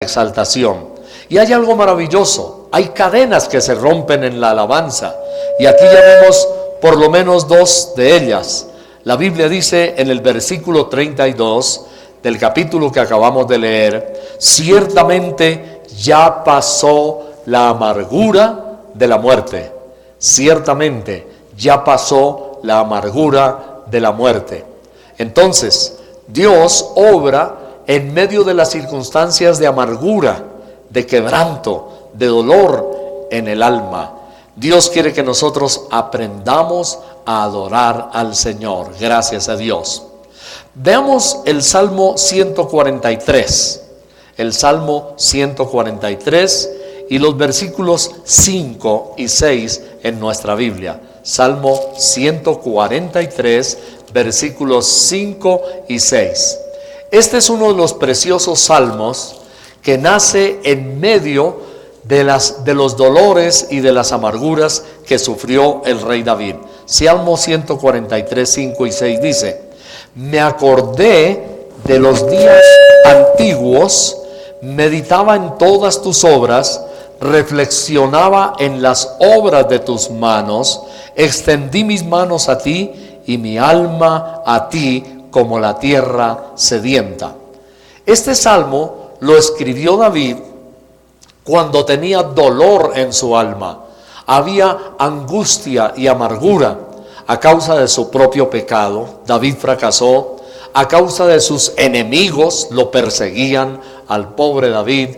exaltación. Y hay algo maravilloso, hay cadenas que se rompen en la alabanza, y aquí ya vemos por lo menos dos de ellas. La Biblia dice en el versículo 32 del capítulo que acabamos de leer: ciertamente ya pasó la amargura de la muerte. Ciertamente ya pasó la amargura de la muerte. Entonces, Dios obra en medio de las circunstancias de amargura, de quebranto, de dolor en el alma. Dios quiere que nosotros aprendamos a adorar al Señor. Gracias a Dios. Veamos el Salmo 143. El Salmo 143 y los versículos 5 y 6 en nuestra Biblia. Salmo 143, versículos 5 y 6. Este es uno de los preciosos salmos que nace en medio de los dolores y de las amarguras que sufrió el rey David. Salmo 143, 5 y 6 dice: me acordé de los días antiguos, meditaba en todas tus obras, reflexionaba en las obras de tus manos, extendí mis manos a ti y mi alma a ti como la tierra sedienta. Este salmo lo escribió David cuando tenía dolor en su alma. Había angustia y amargura a causa de su propio pecado. David fracasó. A causa de sus enemigos lo perseguían al pobre David.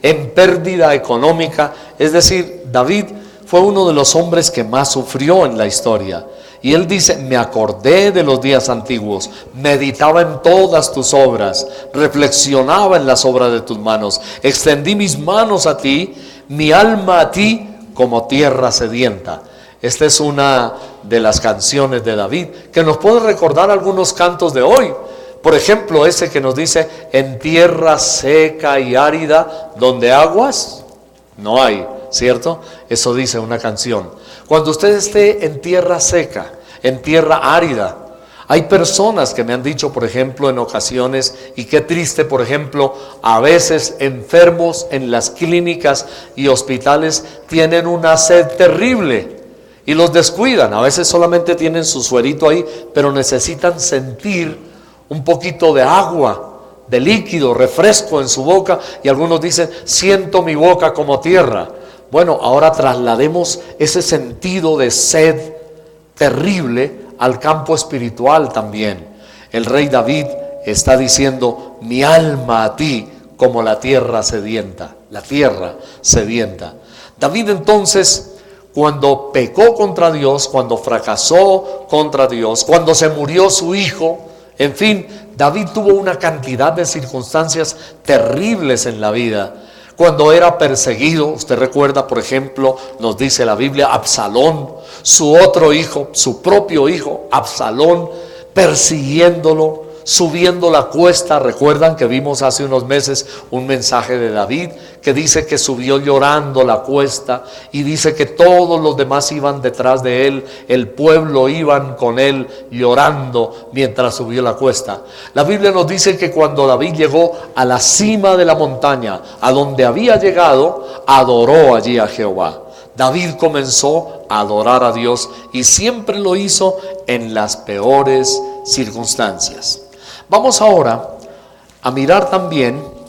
En pérdida económica. Es decir, David fue uno de los hombres que más sufrió en la historia. Y él dice: me acordé de los días antiguos, meditaba en todas tus obras, reflexionaba en las obras de tus manos, extendí mis manos a ti, mi alma a ti como tierra sedienta. Esta es una de las canciones de David que nos puede recordar algunos cantos de hoy. Por ejemplo, ese que nos dice: en tierra seca y árida, donde aguas no hay, ¿cierto? Eso dice una canción. Cuando usted esté en tierra seca, en tierra árida, hay personas que me han dicho, por ejemplo, en ocasiones, y qué triste, por ejemplo, a veces enfermos en las clínicas y hospitales tienen una sed terrible y los descuidan. A veces solamente tienen su suerito ahí, pero necesitan sentir un poquito de agua, de líquido, refresco en su boca, y algunos dicen: siento mi boca como tierra. Bueno, ahora traslademos ese sentido de sed terrible al campo espiritual también. El rey David está diciendo: mi alma a ti como la tierra sedienta. La tierra sedienta. David entonces, cuando pecó contra Dios, cuando fracasó contra Dios, cuando se murió su hijo, en fin, David tuvo una cantidad de circunstancias terribles en la vida. Cuando era perseguido, usted recuerda, por ejemplo, nos dice la Biblia, Absalón, su otro hijo, su propio hijo, Absalón, persiguiéndolo, subiendo la cuesta. Recuerdan que vimos hace unos meses un mensaje de David que dice que subió llorando la cuesta, y dice que todos los demás iban detrás de él, el pueblo iban con él llorando mientras subió la cuesta. La Biblia nos dice que cuando David llegó a la cima de la montaña, a donde había llegado, adoró allí a Jehová. David comenzó a adorar a Dios y siempre lo hizo en las peores circunstancias. Vamos ahora a mirar también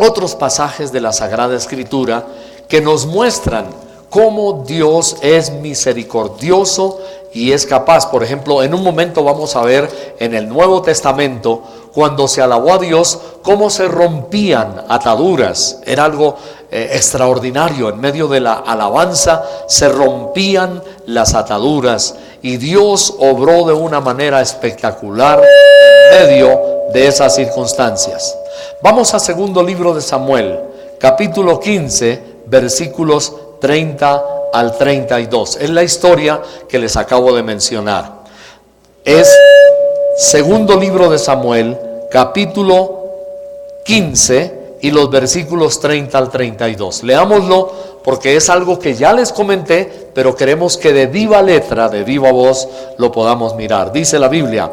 otros pasajes de la Sagrada Escritura que nos muestran cómo Dios es misericordioso y es capaz. Por ejemplo, en un momento vamos a ver en el Nuevo Testamento, cuando se alabó a Dios, cómo se rompían ataduras. Era algo extraordinario. En medio de la alabanza se rompían las ataduras y Dios obró de una manera espectacular en medio de esas circunstancias. Vamos a segundo libro de Samuel, capítulo 15, versículos 30 al 32. Es la historia que les acabo de mencionar. Es segundo libro de Samuel, capítulo 15 y los versículos 30 al 32. Leámoslo porque es algo que ya les comenté, pero queremos que de viva letra, de viva voz, lo podamos mirar. Dice la Biblia: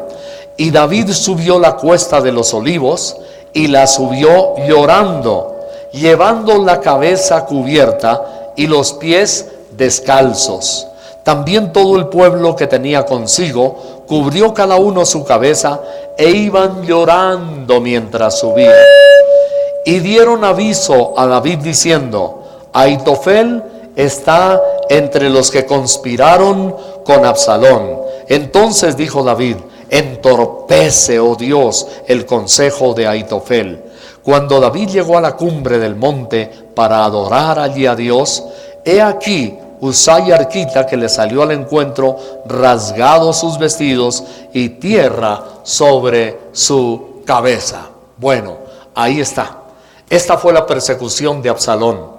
y David subió la cuesta de los olivos y la subió llorando, llevando la cabeza cubierta y los pies descalzos. También todo el pueblo que tenía consigo cubrió cada uno su cabeza e iban llorando mientras subían. Y dieron aviso a David diciendo: Ahitofel está entre los que conspiraron con Absalón. Entonces dijo David: entorpece, oh Dios, el consejo de Ahitofel. Cuando David llegó a la cumbre del monte para adorar allí a Dios, he aquí Usai Arquita, que le salió al encuentro, rasgados sus vestidos y tierra sobre su cabeza. Bueno, ahí está. Esta fue la persecución de Absalón.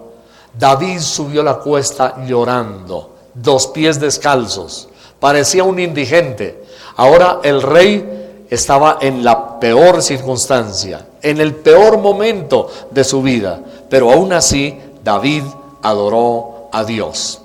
David subió la cuesta llorando, dos pies descalzos, parecía un indigente. Ahora el rey estaba en la peor circunstancia, en el peor momento de su vida, pero aún así David adoró a Dios.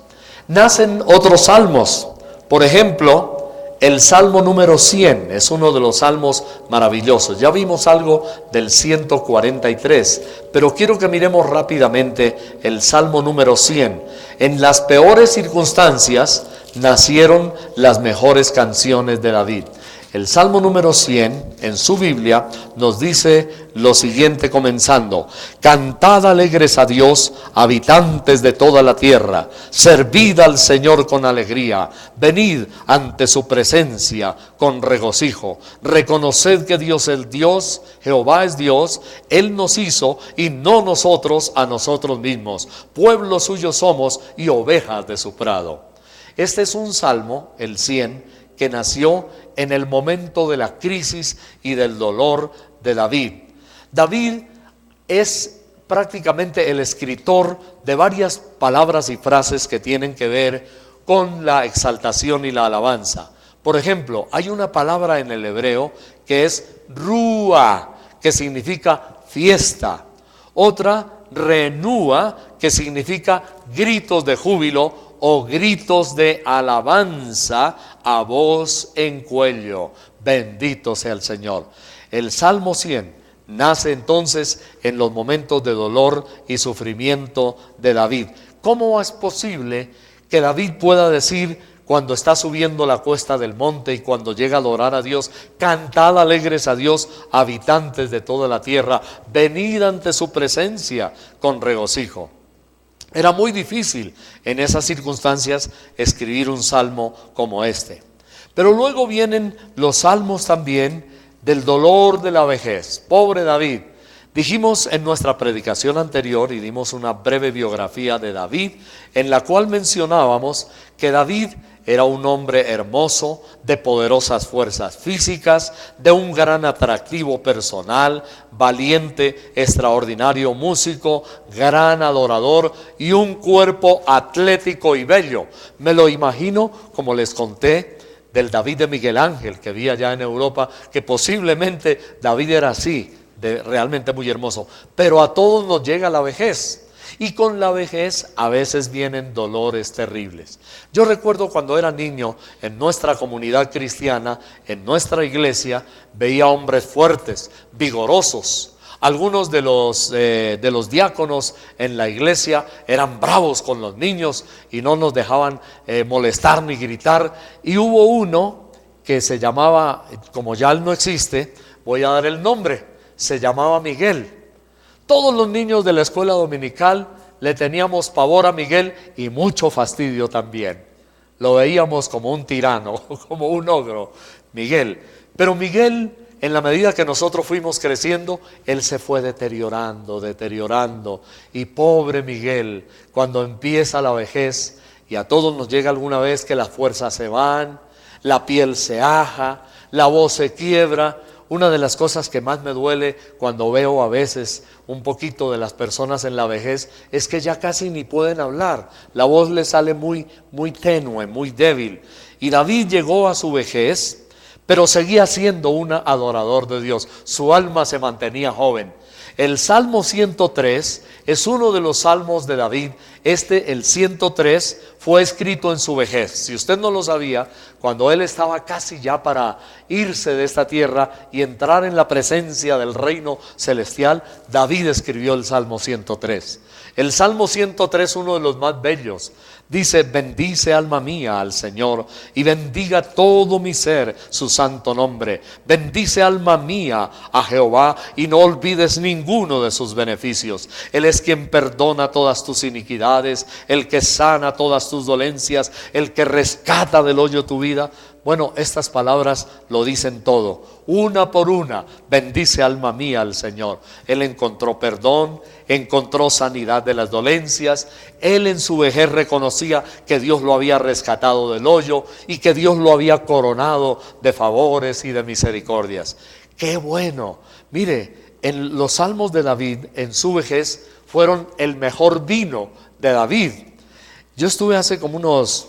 Nacen otros salmos. Por ejemplo, el Salmo número 100 es uno de los salmos maravillosos. Ya vimos algo del 143, pero quiero que miremos rápidamente el Salmo número 100. En las peores circunstancias nacieron las mejores canciones de David. El Salmo número 100 en su Biblia nos dice lo siguiente comenzando: cantad alegres a Dios, habitantes de toda la tierra, servid al Señor con alegría, venid ante su presencia con regocijo, reconoced que Dios es Dios, Jehová es Dios, Él nos hizo y no nosotros a nosotros mismos, pueblo suyo somos y ovejas de su prado. Este es un salmo, el 100, que nació en el momento de la crisis y del dolor de David. David es prácticamente el escritor de varias palabras y frases que tienen que ver con la exaltación y la alabanza. Por ejemplo, hay una palabra en el hebreo que es rúa, que significa fiesta. Otra, renúa, que significa gritos de júbilo o gritos de alabanza a voz en cuello. Bendito sea el Señor. El Salmo 100 nace entonces en los momentos de dolor y sufrimiento de David. ¿Cómo es posible que David pueda decir, cuando está subiendo la cuesta del monte y cuando llega a adorar a Dios: cantad alegres a Dios, habitantes de toda la tierra, venid ante su presencia con regocijo? Era muy difícil en esas circunstancias escribir un salmo como este. Pero luego vienen los salmos también del dolor de la vejez. Pobre David. Dijimos en nuestra predicación anterior y dimos una breve biografía de David, en la cual mencionábamos que David era un hombre hermoso, de poderosas fuerzas físicas, de un gran atractivo personal, valiente, extraordinario músico, gran adorador y un cuerpo atlético y bello. Me lo imagino, como les conté, del David de Miguel Ángel, que vi allá en Europa, que posiblemente David era así, realmente muy hermoso. Pero a todos nos llega la vejez. Y con la vejez a veces vienen dolores terribles. Yo recuerdo cuando era niño, en nuestra comunidad cristiana, en nuestra iglesia, veía hombres fuertes, vigorosos. Algunos de los diáconos en la iglesia eran bravos con los niños y no nos dejaban molestar ni gritar. Y hubo uno que se llamaba, como ya él no existe, voy a dar el nombre, se llamaba Miguel. Todos los niños de la escuela dominical le teníamos pavor a Miguel y mucho fastidio también. Lo veíamos como un tirano, como un ogro, Miguel. Pero Miguel, en la medida que nosotros fuimos creciendo, él se fue deteriorando. Y pobre Miguel, cuando empieza la vejez, y a todos nos llega alguna vez que las fuerzas se van, la piel se aja, la voz se quiebra. Una de las cosas que más me duele cuando veo a veces un poquito de las personas en la vejez es que ya casi ni pueden hablar. La voz les sale muy tenue, muy débil. Y David llegó a su vejez, pero seguía siendo un adorador de Dios. Su alma se mantenía joven. El Salmo 103 es uno de los salmos de David. El 103, fue escrito en su vejez. Si usted no lo sabía, cuando él estaba casi ya para irse de esta tierra y entrar en la presencia del reino celestial, David escribió el Salmo 103. El Salmo 103 es uno de los más bellos. Dice: bendice alma mía al Señor, y bendiga todo mi ser su santo nombre. Bendice alma mía a Jehová, y no olvides ninguno de sus beneficios. Él es quien perdona todas tus iniquidades, el que sana todas tus dolencias, el que rescata del hoyo tu vida. Bueno, estas palabras lo dicen todo, una por una. Bendice alma mía al Señor. Él encontró perdón, encontró sanidad de las dolencias. Él en su vejez reconocía que Dios lo había rescatado del hoyo y que Dios lo había coronado de favores y de misericordias. ¡Qué bueno! Mire, en los salmos de David, en su vejez, fueron el mejor vino de David. Yo estuve hace como unos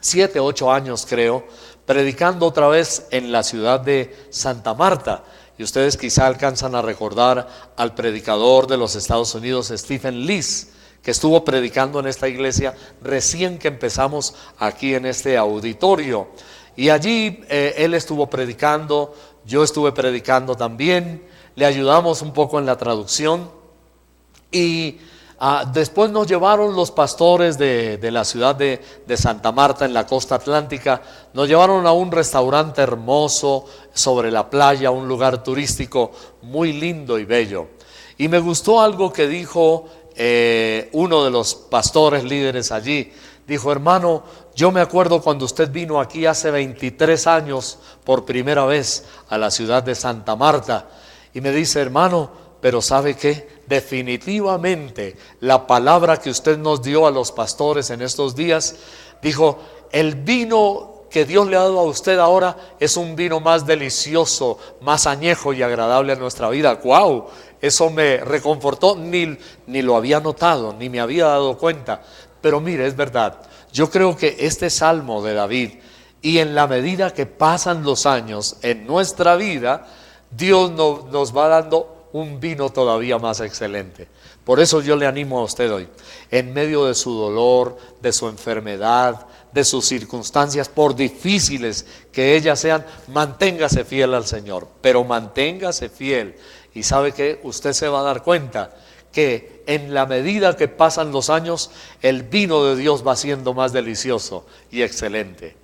7, 8 años creo, predicando otra vez en la ciudad de Santa Marta. Y ustedes quizá alcanzan a recordar al predicador de los Estados Unidos, Stephen Lees, que estuvo predicando en esta iglesia recién que empezamos aquí en este auditorio. Y allí él estuvo predicando, yo estuve predicando también, le ayudamos un poco en la traducción. Y después nos llevaron los pastores de la ciudad de Santa Marta, en la costa atlántica. Nos llevaron a un restaurante hermoso sobre la playa, un lugar turístico muy lindo y bello. Y me gustó algo que dijo uno de los pastores líderes allí. Dijo: hermano, yo me acuerdo cuando usted vino aquí hace 23 años por primera vez a la ciudad de Santa Marta. Y me dice: hermano, pero ¿sabe qué? Definitivamente la palabra que usted nos dio a los pastores en estos días, dijo: el vino que Dios le ha dado a usted ahora es un vino más delicioso, más añejo y agradable a nuestra vida. ¡Wow! Eso me reconfortó, ni lo había notado, ni me había dado cuenta. Pero mire, es verdad, yo creo que este salmo de David, y en la medida que pasan los años en nuestra vida, Dios nos va dando un vino todavía más excelente. Por eso yo le animo a usted hoy, en medio de su dolor, de su enfermedad, de sus circunstancias, por difíciles que ellas sean, manténgase fiel al Señor, pero manténgase fiel. Y sabe que usted se va a dar cuenta que en la medida que pasan los años, el vino de Dios va siendo más delicioso y excelente.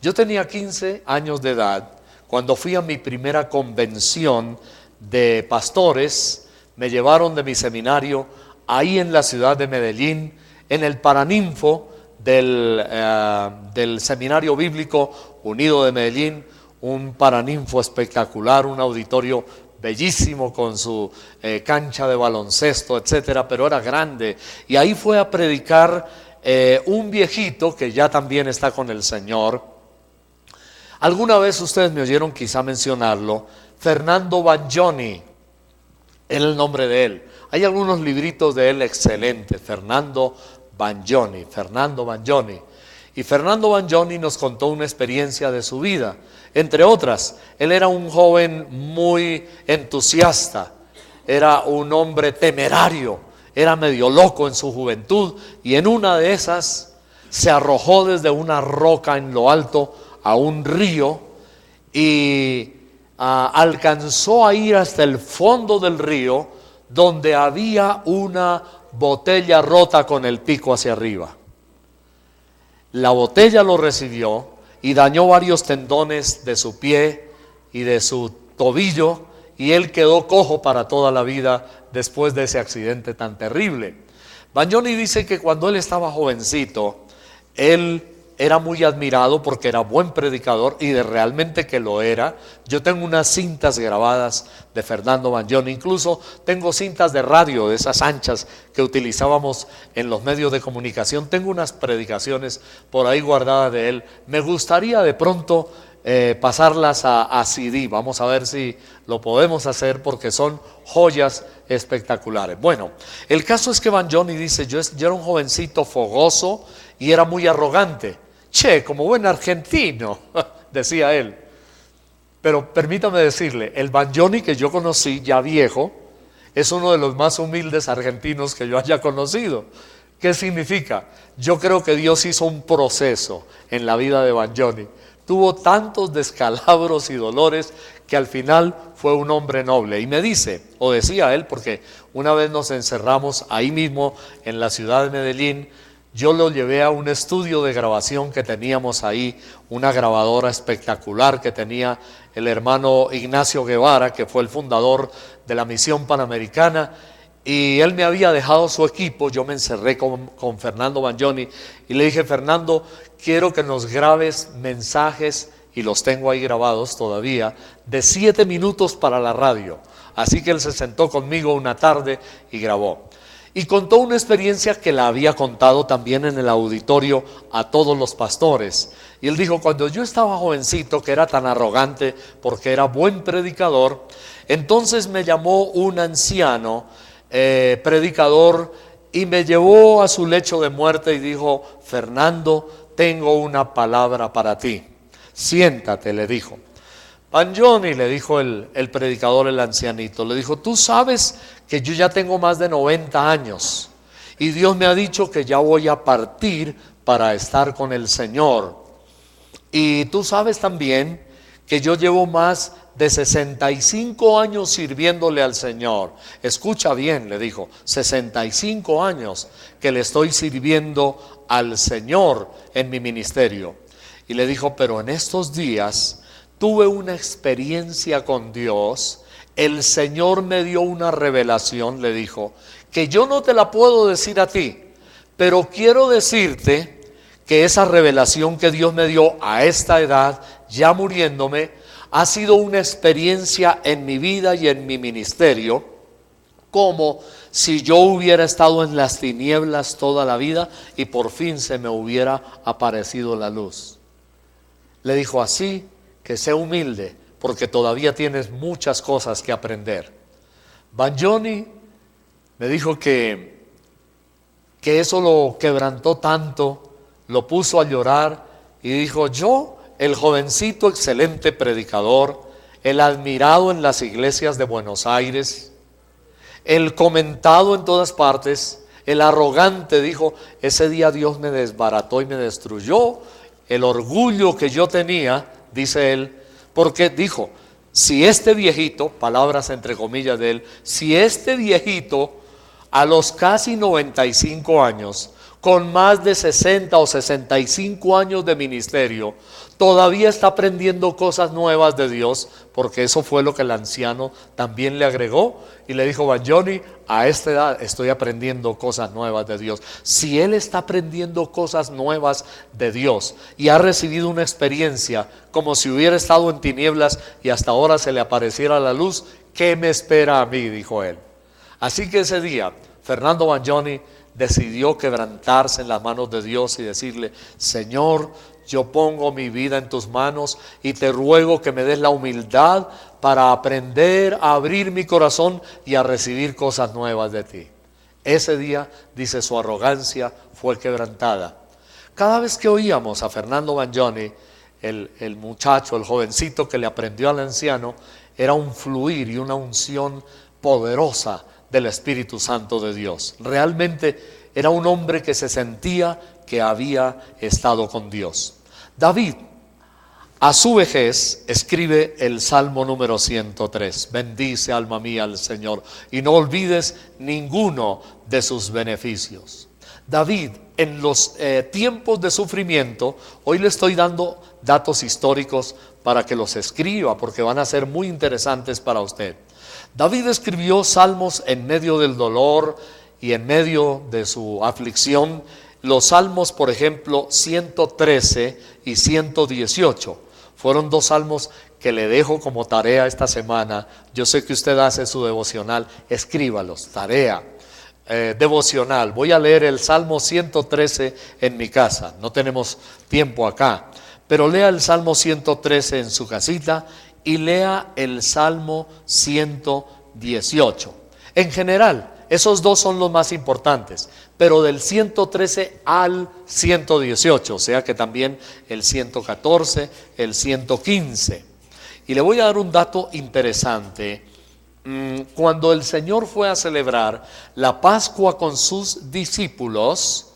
Yo tenía 15 años de edad cuando fui a mi primera convención de pastores. Me llevaron de mi seminario ahí en la ciudad de Medellín, en el Paraninfo del Seminario Bíblico Unido de Medellín, un Paraninfo espectacular, un auditorio bellísimo con su cancha de baloncesto, etcétera, pero era grande. Y ahí fue a predicar un viejito que ya también está con el Señor. Alguna vez ustedes me oyeron quizá mencionarlo, Fernando Bagnoni, era el nombre de él. Hay algunos libritos de él excelentes, Fernando Bagnoni. Y Fernando Bagnoni nos contó una experiencia de su vida. Entre otras, él era un joven muy entusiasta, era un hombre temerario, era medio loco en su juventud, y en una de esas se arrojó desde una roca en lo alto a un río y alcanzó a ir hasta el fondo del río, donde había una botella rota con el pico hacia arriba. La botella lo recibió y dañó varios tendones de su pie y de su tobillo, y él quedó cojo para toda la vida después de ese accidente tan terrible. Bagnoni dice que cuando él estaba jovencito, él era muy admirado porque era buen predicador, y de realmente que lo era. Yo tengo unas cintas grabadas de Fernando Bagnoni, incluso tengo cintas de radio de esas anchas que utilizábamos en los medios de comunicación. Tengo unas predicaciones por ahí guardadas de él. Me gustaría de pronto pasarlas a CD. Vamos a ver si lo podemos hacer, porque son joyas espectaculares. Bueno, el caso es que Bagnoni dice: yo era un jovencito fogoso y era muy arrogante. Che, como buen argentino, decía él. Pero permítame decirle, el Bagnoni que yo conocí ya viejo, es uno de los más humildes argentinos que yo haya conocido. ¿Qué significa? Yo creo que Dios hizo un proceso en la vida de Banjoni. Tuvo tantos descalabros y dolores que al final fue un hombre noble. Y me dice, o decía él, porque una vez nos encerramos ahí mismo en la ciudad de Medellín, yo lo llevé a un estudio de grabación que teníamos ahí, una grabadora espectacular que tenía el hermano Ignacio Guevara, que fue el fundador de la Misión Panamericana, y él me había dejado su equipo. Yo me encerré con Fernando Banjoni y le dije: Fernando, quiero que nos grabes mensajes, y los tengo ahí grabados todavía, de 7 minutos para la radio. Así que él se sentó conmigo una tarde y grabó. Y contó una experiencia que la había contado también en el auditorio a todos los pastores. Y él dijo: cuando yo estaba jovencito, que era tan arrogante porque era buen predicador, entonces me llamó un anciano predicador y me llevó a su lecho de muerte y dijo: Fernando, tengo una palabra para ti. Siéntate, le dijo. Banjoni, le dijo el predicador, el ancianito, le dijo: tú sabes que yo ya tengo más de 90 años y Dios me ha dicho que ya voy a partir para estar con el Señor. Y tú sabes también que yo llevo más de 65 años sirviéndole al Señor. Escucha bien, le dijo, 65 años que le estoy sirviendo al Señor en mi ministerio. Y le dijo: pero en estos días tuve una experiencia con Dios. El Señor me dio una revelación, le dijo, que yo no te la puedo decir a ti, pero quiero decirte que esa revelación que Dios me dio a esta edad, ya muriéndome, ha sido una experiencia en mi vida y en mi ministerio, como si yo hubiera estado en las tinieblas toda la vida y por fin se me hubiera aparecido la luz. Le dijo: así que sé humilde, porque todavía tienes muchas cosas que aprender. Banjoni me dijo que eso lo quebrantó tanto, lo puso a llorar y dijo: yo, el jovencito excelente predicador, el admirado en las iglesias de Buenos Aires, el comentado en todas partes, el arrogante, dijo, ese día Dios me desbarató y me destruyó el orgullo que yo tenía, dice él, porque dijo: si este viejito, palabras entre comillas de él, si este viejito a los casi 95 años, con más de 60 o 65 años de ministerio, todavía está aprendiendo cosas nuevas de Dios, porque eso fue lo que el anciano también le agregó, y le dijo: Banjoni, a esta edad estoy aprendiendo cosas nuevas de Dios. Si él está aprendiendo cosas nuevas de Dios y ha recibido una experiencia como si hubiera estado en tinieblas y hasta ahora se le apareciera la luz, ¿qué me espera a mí?, dijo él. Así que ese día Fernando Banjoni decidió quebrantarse en las manos de Dios y decirle: Señor, yo pongo mi vida en tus manos y te ruego que me des la humildad para aprender a abrir mi corazón y a recibir cosas nuevas de ti. Ese día, dice, su arrogancia fue quebrantada. Cada vez que oíamos a Fernando Banjoni, el muchacho, el jovencito que le aprendió al anciano, era un fluir y una unción poderosa del Espíritu Santo de Dios. Realmente era un hombre que se sentía que había estado con Dios. David, a su vejez, escribe el Salmo número 103. Bendice, alma mía, al Señor, y no olvides ninguno de sus beneficios. David, en los tiempos de sufrimiento, hoy le estoy dando datos históricos para que los escriba, porque van a ser muy interesantes para usted. David escribió salmos en medio del dolor y en medio de su aflicción. Los salmos, por ejemplo, 113 y 118, fueron dos salmos que le dejo como tarea esta semana. Yo sé que usted hace su devocional, escríbalos, tarea, devocional. Voy a leer el Salmo 113 en mi casa, no tenemos tiempo acá, pero lea el Salmo 113 en su casita y lea el Salmo 118. En general, esos dos son los más importantes, pero del 113 al 118, o sea que también el 114, el 115. Y le voy a dar un dato interesante cuando el Señor fue a celebrar la Pascua con sus discípulos,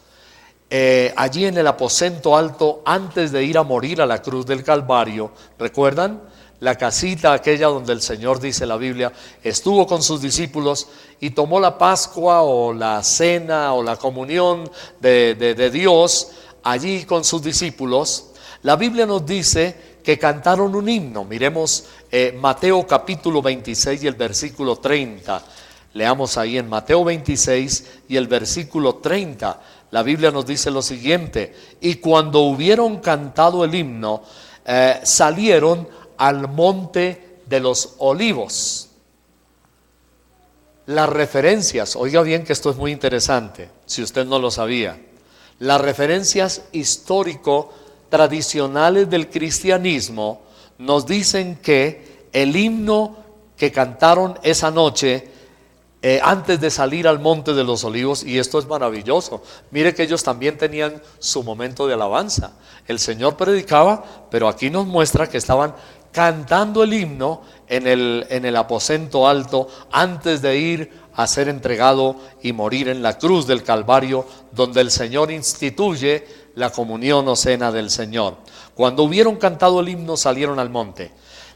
allí en el aposento alto, antes de ir a morir a la cruz del Calvario, ¿recuerdan? La casita aquella donde el Señor, dice la Biblia, estuvo con sus discípulos y tomó la Pascua o la cena o la comunión de Dios allí con sus discípulos. La Biblia nos dice que cantaron un himno. Miremos Mateo capítulo 26 y el versículo 30. Leamos ahí en Mateo 26 y el versículo 30. La Biblia nos dice lo siguiente: y cuando hubieron cantado el himno, salieron al monte de los olivos. Las referencias, oiga bien que esto es muy interesante, si usted no lo sabía, las referencias histórico-tradicionales del cristianismo nos dicen que el himno que cantaron esa noche, antes de salir al monte de los olivos, y esto es maravilloso, mire que ellos también tenían su momento de alabanza. El Señor predicaba, pero aquí nos muestra que estaban cantando el himno en el aposento alto antes de ir a ser entregado y morir en la cruz del Calvario, donde el Señor instituye la comunión o cena del Señor. Cuando hubieron cantado el himno, salieron al monte.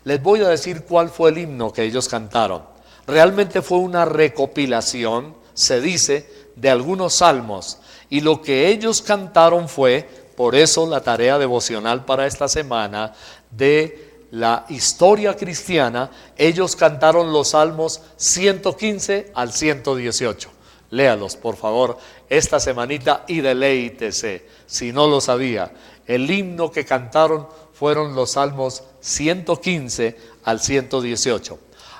Les voy a decir cuál fue el himno que ellos cantaron. Realmente fue una recopilación, se dice, de algunos salmos, y lo que ellos cantaron fue, por eso la tarea devocional para esta semana de la historia cristiana, ellos cantaron los salmos 115 al 118. Léalos, por favor, esta semanita y deleítese. Si no lo sabía, el himno que cantaron fueron los salmos 115 al 118.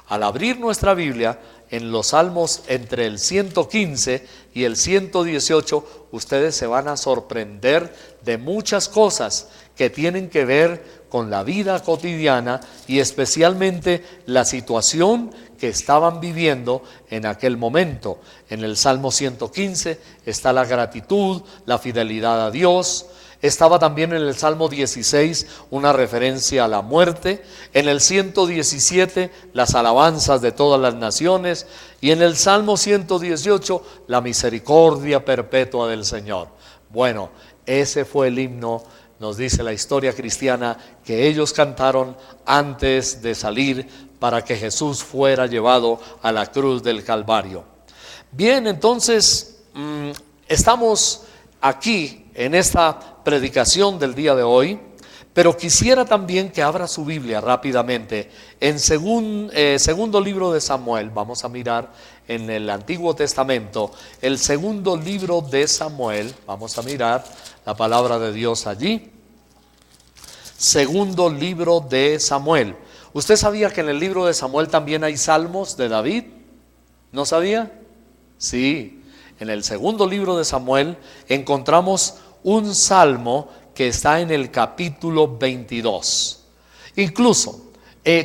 Al abrir nuestra Biblia, en los salmos entre el 115 y el 118, ustedes se van a sorprender de muchas cosas que tienen que ver con la vida cotidiana y especialmente la situación que estaban viviendo en aquel momento. En el Salmo 115 está la gratitud, la fidelidad a Dios. Estaba también en el Salmo 16 una referencia a la muerte, en el 117 las alabanzas de todas las naciones y en el Salmo 118 la misericordia perpetua del Señor. Bueno, ese fue el himno, nos dice la historia cristiana, que ellos cantaron antes de salir para que Jesús fuera llevado a la cruz del Calvario. Bien, entonces estamos aquí en esta predicación del día de hoy, pero quisiera también que abra su Biblia rápidamente en segundo libro de Samuel. Vamos a mirar en el Antiguo Testamento, el segundo libro de Samuel. Vamos a mirar la palabra de Dios allí. Segundo libro de Samuel. ¿Usted sabía que en el libro de Samuel también hay salmos de David? ¿No sabía? Sí, en el segundo libro de Samuel encontramos un salmo que está en el capítulo 22. Incluso,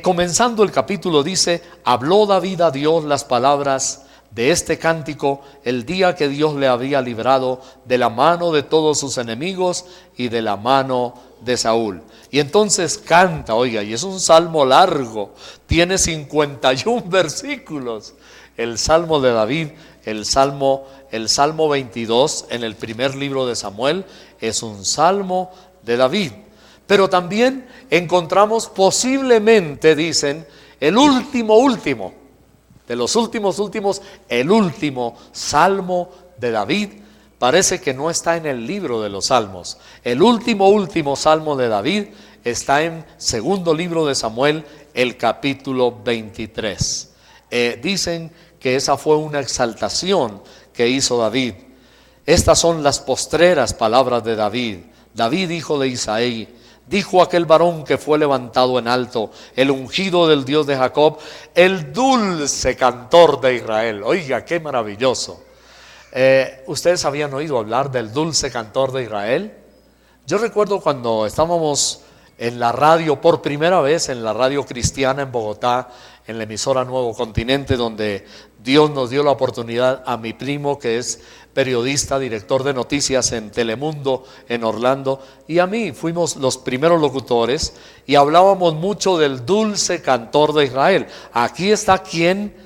comenzando el capítulo dice: habló David a Dios las palabras de este cántico el día que Dios le había librado de la mano de todos sus enemigos y de la mano de Saúl. Y entonces canta, oiga, y es un salmo largo, tiene 51 versículos. El salmo de David, el salmo 22 en el primer libro de Samuel es un salmo de David. Pero también encontramos posiblemente, dicen, el último de los últimos, el último salmo de David. Parece que no está en el libro de los salmos. El último salmo de David está en segundo libro de Samuel, el capítulo 23. Dicen que esa fue una exaltación que hizo David. Estas son las postreras palabras de David. David, hijo de Isaí, dijo aquel varón que fue levantado en alto, el ungido del Dios de Jacob, el dulce cantor de Israel. Oiga, qué maravilloso. ¿Ustedes habían oído hablar del dulce cantor de Israel? Yo recuerdo cuando estábamos en la radio, por primera vez en la radio cristiana en Bogotá, en la emisora Nuevo Continente, donde Dios nos dio la oportunidad a mi primo, que es periodista, director de noticias en Telemundo en Orlando, y a mí. Fuimos los primeros locutores y hablábamos mucho del dulce cantor de Israel. Aquí está quien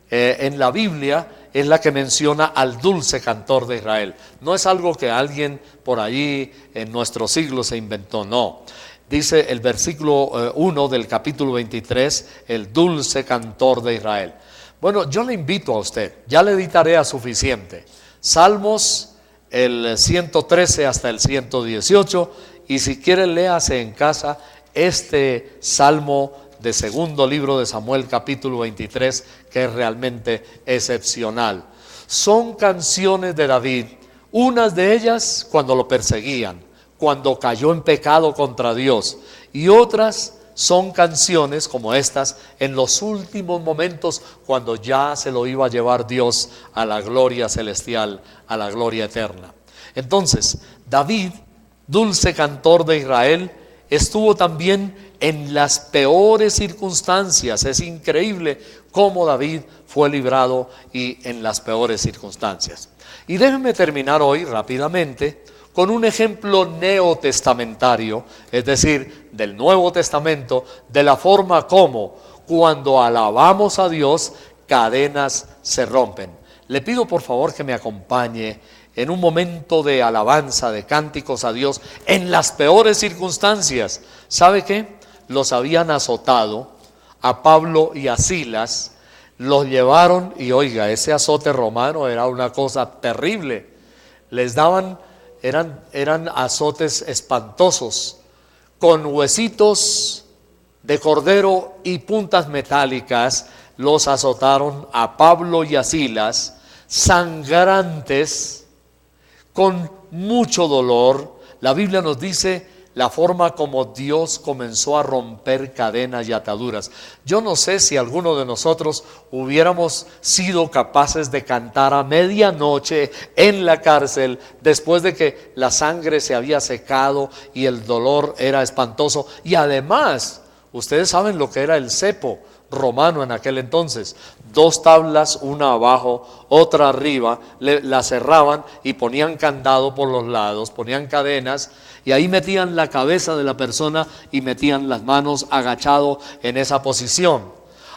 en la Biblia es la que menciona al dulce cantor de Israel. No es algo que alguien por allí en nuestro siglo se inventó, no. Dice el versículo 1 del capítulo 23, el dulce cantor de Israel. Bueno, yo le invito a usted, ya le di tarea suficiente. Salmos, el 113 hasta el 118, y si quiere léase en casa este salmo de segundo libro de Samuel, capítulo 23, que es realmente excepcional. Son canciones de David, unas de ellas cuando lo perseguían, cuando cayó en pecado contra Dios, y otras son canciones como estas en los últimos momentos, cuando ya se lo iba a llevar Dios a la gloria celestial, a la gloria eterna. Entonces, David, dulce cantor de Israel, estuvo también en las peores circunstancias. Es increíble cómo David fue librado y en las peores circunstancias. Y déjenme terminar hoy rápidamente con un ejemplo neotestamentario, es decir, del Nuevo Testamento, de la forma como cuando alabamos a Dios, cadenas se rompen. Le pido por favor que me acompañe en un momento de alabanza, de cánticos a Dios, en las peores circunstancias. ¿Sabe qué? Los habían azotado a Pablo y a Silas, los llevaron, y oiga, ese azote romano era una cosa terrible. Les daban, eran azotes espantosos, con huesitos de cordero y puntas metálicas. Los azotaron a Pablo y a Silas, sangrantes, con mucho dolor. La Biblia nos dice la forma como Dios comenzó a romper cadenas y ataduras. Yo no sé si alguno de nosotros hubiéramos sido capaces de cantar a medianoche en la cárcel, después de que la sangre se había secado y el dolor era espantoso. Y además, ustedes saben lo que era el cepo romano en aquel entonces: 2 tablas, una abajo, otra arriba, la cerraban y ponían candado por los lados, ponían cadenas, y ahí metían la cabeza de la persona y metían las manos agachado en esa posición.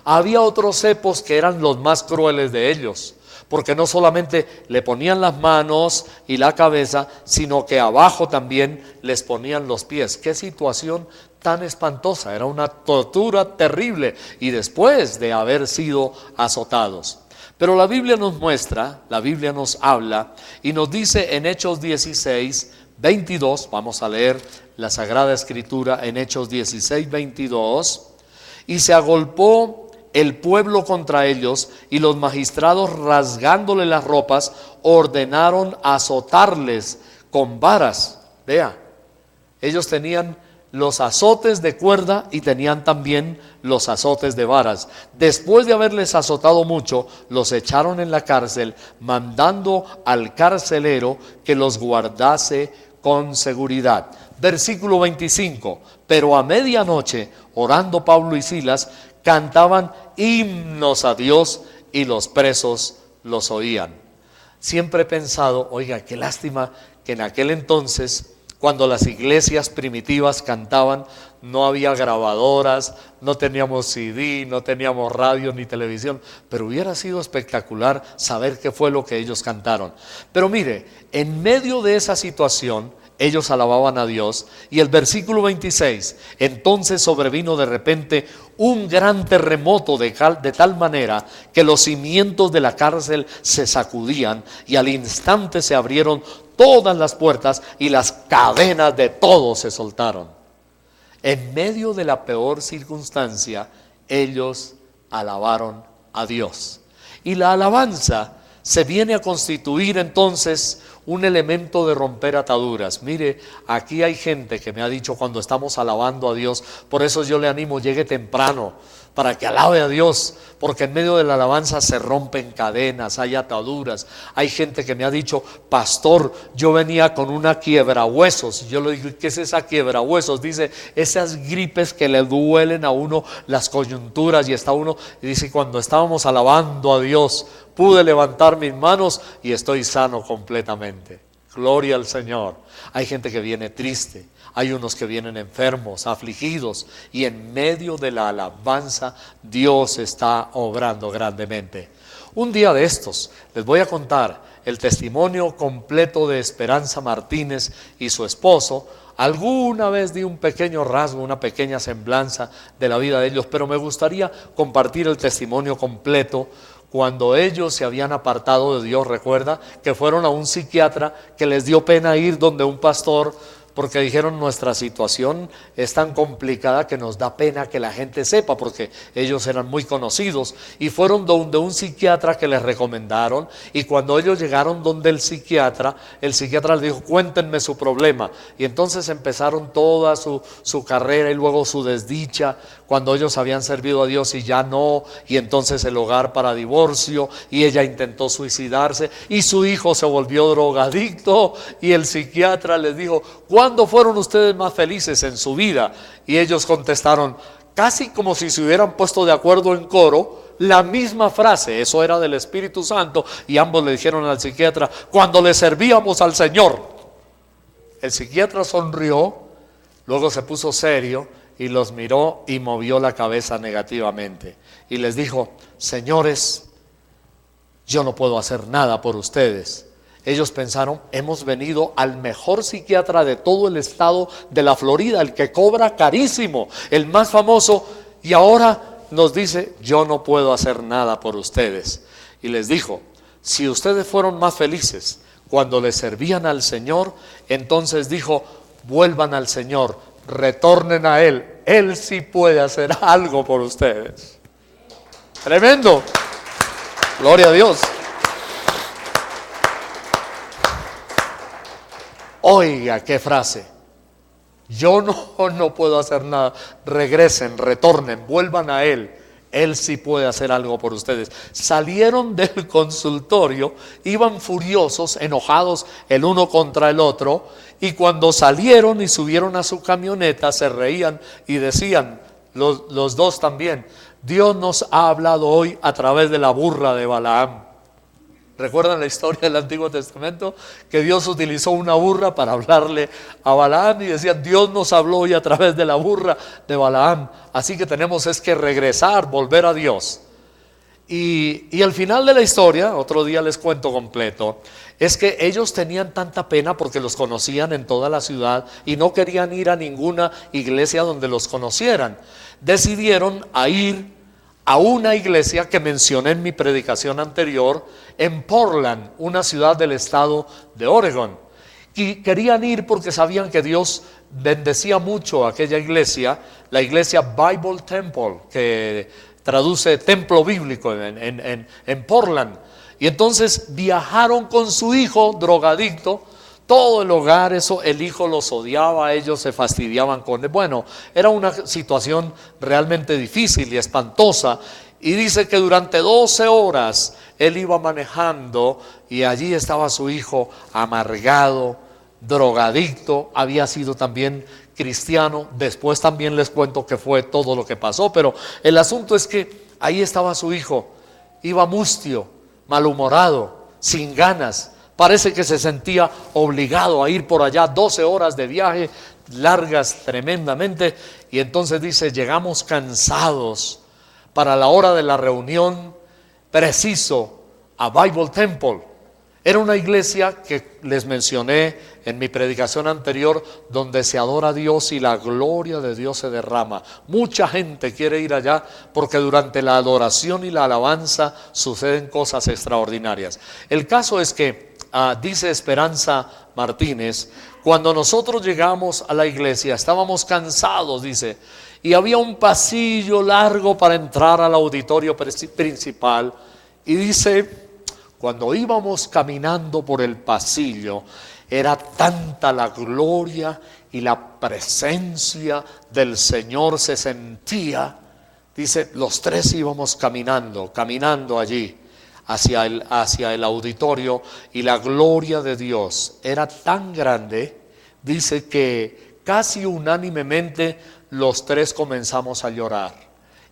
Había otros cepos que eran los más crueles de ellos, porque no solamente le ponían las manos y la cabeza, sino que abajo también les ponían los pies. ¡Qué situación tan espantosa! Era una tortura terrible, y después de haber sido azotados. Pero la Biblia nos muestra, la Biblia nos habla y nos dice en Hechos 16, 22, vamos a leer la Sagrada Escritura en Hechos 16, 22, y se agolpó el pueblo contra ellos, y los magistrados, rasgándole las ropas, ordenaron azotarles con varas. Vea, ellos tenían los azotes de cuerda y tenían también los azotes de varas. Después de haberles azotado mucho, los echaron en la cárcel, mandando al carcelero que los guardase con seguridad. Versículo 25. Pero a medianoche, orando Pablo y Silas, cantaban himnos a Dios, y los presos los oían. Siempre he pensado, oiga, qué lástima que en aquel entonces, cuando las iglesias primitivas cantaban, no había grabadoras, no teníamos CD, no teníamos radio ni televisión, pero hubiera sido espectacular saber qué fue lo que ellos cantaron. Pero mire, en medio de esa situación, ellos alababan a Dios, y el versículo 26, entonces sobrevino de repente un gran terremoto de tal manera que los cimientos de la cárcel se sacudían, y al instante se abrieron todas las puertas y las cadenas de todos se soltaron. En medio de la peor circunstancia, ellos alabaron a Dios. Y la alabanza se viene a constituir entonces un elemento de romper ataduras. Mire, aquí hay gente que me ha dicho cuando estamos alabando a Dios, por eso yo le animo, llegue temprano, para que alabe a Dios, porque en medio de la alabanza se rompen cadenas, hay ataduras. Hay gente que me ha dicho: pastor, yo venía con una quiebrahuesos. Yo le digo: ¿qué es esa quiebrahuesos? Dice: esas gripes que le duelen a uno las coyunturas, y está uno, y dice: cuando estábamos alabando a Dios, pude levantar mis manos y estoy sano completamente. Gloria al Señor. Hay gente que viene triste, hay unos que vienen enfermos, afligidos, y en medio de la alabanza Dios está obrando grandemente. Un día de estos les voy a contar el testimonio completo de Esperanza Martínez y su esposo. Alguna vez di un pequeño rasgo, una pequeña semblanza de la vida de ellos, pero me gustaría compartir el testimonio completo. Cuando ellos se habían apartado de Dios, recuerda que fueron a un psiquiatra que les dio pena ir donde un pastor, porque dijeron: nuestra situación es tan complicada que nos da pena que la gente sepa, porque ellos eran muy conocidos, y fueron donde un psiquiatra que les recomendaron. Y cuando ellos llegaron donde el psiquiatra les dijo: cuéntenme su problema. Y entonces empezaron toda su carrera y luego su desdicha, cuando ellos habían servido a Dios y ya no, y entonces el hogar para divorcio, y ella intentó suicidarse, y su hijo se volvió drogadicto, y el psiquiatra les dijo: ¿cuándo fueron ustedes más felices en su vida? Y ellos contestaron, casi como si se hubieran puesto de acuerdo en coro, la misma frase. Eso era del Espíritu Santo, y ambos le dijeron al psiquiatra: cuando le servíamos al Señor. El psiquiatra sonrió, luego se puso serio y los miró y movió la cabeza negativamente y les dijo: señores, yo no puedo hacer nada por ustedes. Ellos pensaron: hemos venido al mejor psiquiatra de todo el estado de la Florida, el que cobra carísimo, el más famoso, y ahora nos dice: yo no puedo hacer nada por ustedes. Y les dijo: si ustedes fueron más felices cuando le servían al Señor, entonces dijo: vuelvan al Señor, retornen a Él, Él sí puede hacer algo por ustedes. Tremendo. Gloria a Dios. Oiga, qué frase: yo no puedo hacer nada. Regresen, retornen, vuelvan a Él, Él sí puede hacer algo por ustedes. Salieron del consultorio, iban furiosos, enojados el uno contra el otro, y cuando salieron y subieron a su camioneta se reían y decían, los dos también: Dios nos ha hablado hoy a través de la burra de Balaam. ¿Recuerdan la historia del Antiguo Testamento? Que Dios utilizó una burra para hablarle a Balaam, y decían: Dios nos habló hoy a través de la burra de Balaam. Así que tenemos es que regresar, volver a Dios. Y al final de la historia, otro día les cuento completo, es que ellos tenían tanta pena porque los conocían en toda la ciudad y no querían ir a ninguna iglesia donde los conocieran. Decidieron ir a una iglesia que mencioné en mi predicación anterior, en Portland, una ciudad del estado de Oregon. Y querían ir porque sabían que Dios bendecía mucho a aquella iglesia, la iglesia Bible Temple, que traduce templo bíblico en Portland. Y entonces viajaron con su hijo drogadicto. Todo el hogar, eso, el hijo los odiaba, ellos se fastidiaban con él. Bueno, era una situación realmente difícil y espantosa. Y dice que durante 12 horas él iba manejando y allí estaba su hijo amargado, drogadicto, había sido también cristiano. Después también les cuento que fue todo lo que pasó, pero el asunto es que ahí estaba su hijo, iba mustio, malhumorado, sin ganas. Parece que se sentía obligado a ir por allá, 12 horas de viaje, largas tremendamente. Y entonces dice: llegamos cansados para la hora de la reunión, preciso, a Bible Temple. Era una iglesia que les mencioné en mi predicación anterior, donde se adora a Dios y la gloria de Dios se derrama. Mucha gente quiere ir allá porque durante la adoración y la alabanza suceden cosas extraordinarias. El caso es que dice Esperanza Martínez: cuando nosotros llegamos a la iglesia estábamos cansados, dice, y había un pasillo largo para entrar al auditorio principal. Y dice: cuando íbamos caminando por el pasillo, era tanta la gloria y la presencia del Señor se sentía. Dice, los tres íbamos caminando allí hacia el auditorio, y la gloria de Dios era tan grande, dice que casi unánimemente los tres comenzamos a llorar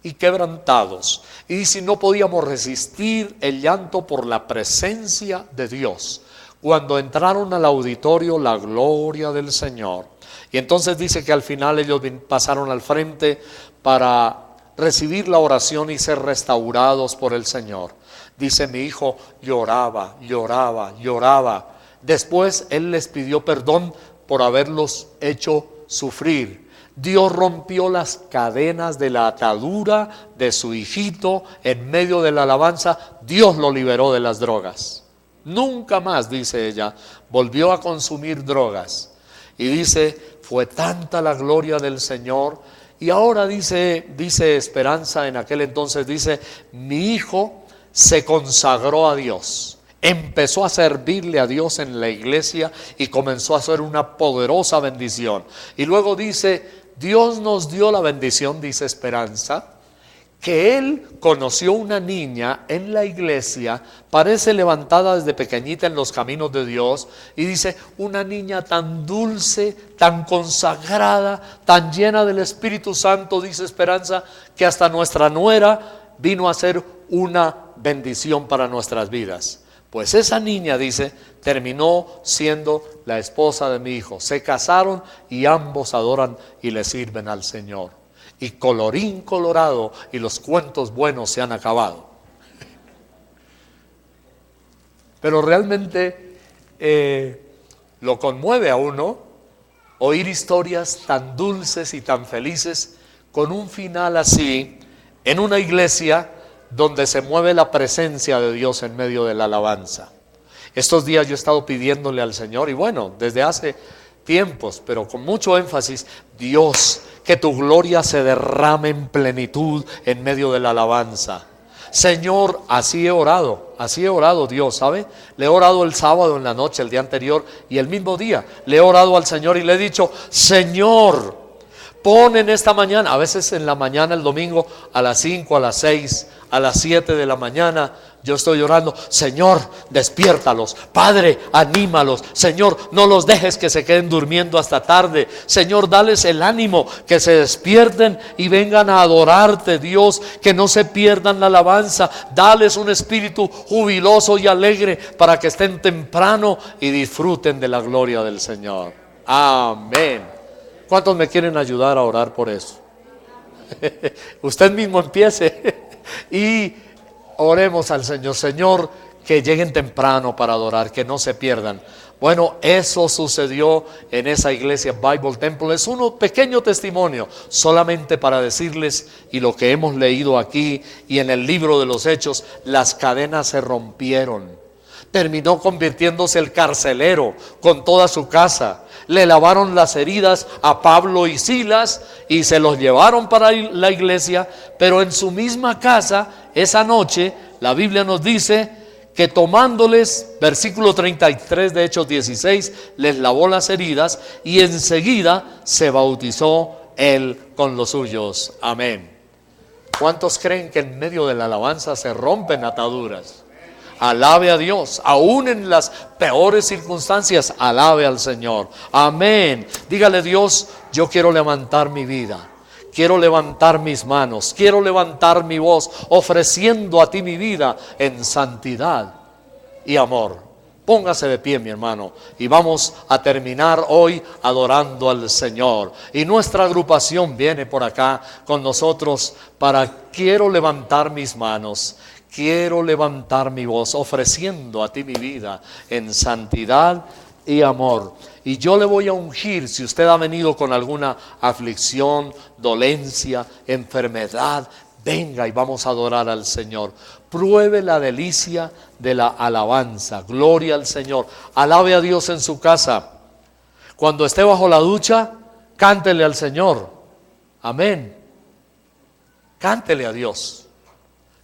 y quebrantados. Y dice, no podíamos resistir el llanto por la presencia de Dios. Cuando entraron al auditorio, la gloria del Señor. Y entonces dice que al final ellos pasaron al frente para recibir la oración y ser restaurados por el Señor. Dice, mi hijo lloraba. Después él les pidió perdón por haberlos hecho sufrir. Dios rompió las cadenas de la atadura de su hijito en medio de la alabanza. Dios lo liberó de las drogas. Nunca más, dice ella, volvió a consumir drogas. Y dice, fue tanta la gloria del Señor. Y ahora dice Esperanza, en aquel entonces dice, mi hijo se consagró a Dios, empezó a servirle a Dios en la iglesia y comenzó a hacer una poderosa bendición. Y luego dice, Dios nos dio la bendición, dice Esperanza, que él conoció una niña en la iglesia, parece levantada desde pequeñita en los caminos de Dios, y dice, una niña tan dulce, tan consagrada, tan llena del Espíritu Santo, dice Esperanza, que hasta nuestra nuera vino a ser una bendición para nuestras vidas. Pues esa niña, dice, terminó siendo la esposa de mi hijo. Se casaron y ambos adoran y le sirven al Señor. Y colorín colorado, y los cuentos buenos se han acabado. Pero realmente lo conmueve a uno oír historias tan dulces y tan felices con un final así, en una iglesia donde se mueve la presencia de Dios en medio de la alabanza. Estos días yo he estado pidiéndole al Señor, y bueno, desde hace tiempos, pero con mucho énfasis, Dios, que tu gloria se derrame en plenitud en medio de la alabanza. Señor, así he orado Dios, ¿sabe? Le he orado el sábado en la noche, el día anterior, y el mismo día le he orado al Señor y le he dicho, Señor, pon en esta mañana, a veces en la mañana el domingo, a las 5, a las 6, a las 7 de la mañana, yo estoy orando, Señor, despiértalos, Padre, anímalos, Señor, no los dejes que se queden durmiendo hasta tarde, Señor, dales el ánimo, que se despierten y vengan a adorarte, Dios, que no se pierdan la alabanza, dales un espíritu jubiloso y alegre para que estén temprano y disfruten de la gloria del Señor. Amén. ¿Cuántos me quieren ayudar a orar por eso? Usted mismo empiece y oremos al Señor. Señor, que lleguen temprano para adorar, que no se pierdan. Bueno, eso sucedió en esa iglesia Bible Temple. Es un pequeño testimonio solamente para decirles, y lo que hemos leído aquí y en el libro de los Hechos, las cadenas se rompieron. Terminó convirtiéndose el carcelero con toda su casa. Le lavaron las heridas a Pablo y Silas y se los llevaron para la iglesia, pero en su misma casa, esa noche, la Biblia nos dice que tomándoles, versículo 33 de Hechos 16, les lavó las heridas y enseguida se bautizó él con los suyos. Amén. ¿Cuántos creen que en medio de la alabanza se rompen ataduras? Alabe a Dios, aún en las peores circunstancias, alabe al Señor. Amén. Dígale, Dios, yo quiero levantar mi vida, quiero levantar mis manos, quiero levantar mi voz, ofreciendo a ti mi vida en santidad y amor. Póngase de pie, mi hermano, y vamos a terminar hoy adorando al Señor. Y nuestra agrupación viene por acá con nosotros para quiero levantar mis manos, quiero levantar mi voz, ofreciendo a ti mi vida en santidad y amor. Y yo le voy a ungir, si usted ha venido con alguna aflicción, dolencia, enfermedad, venga y vamos a adorar al Señor. Pruebe la delicia de la alabanza. Gloria al Señor. Alabe a Dios en su casa. Cuando esté bajo la ducha, cántele al Señor. Amén. Cántele a Dios.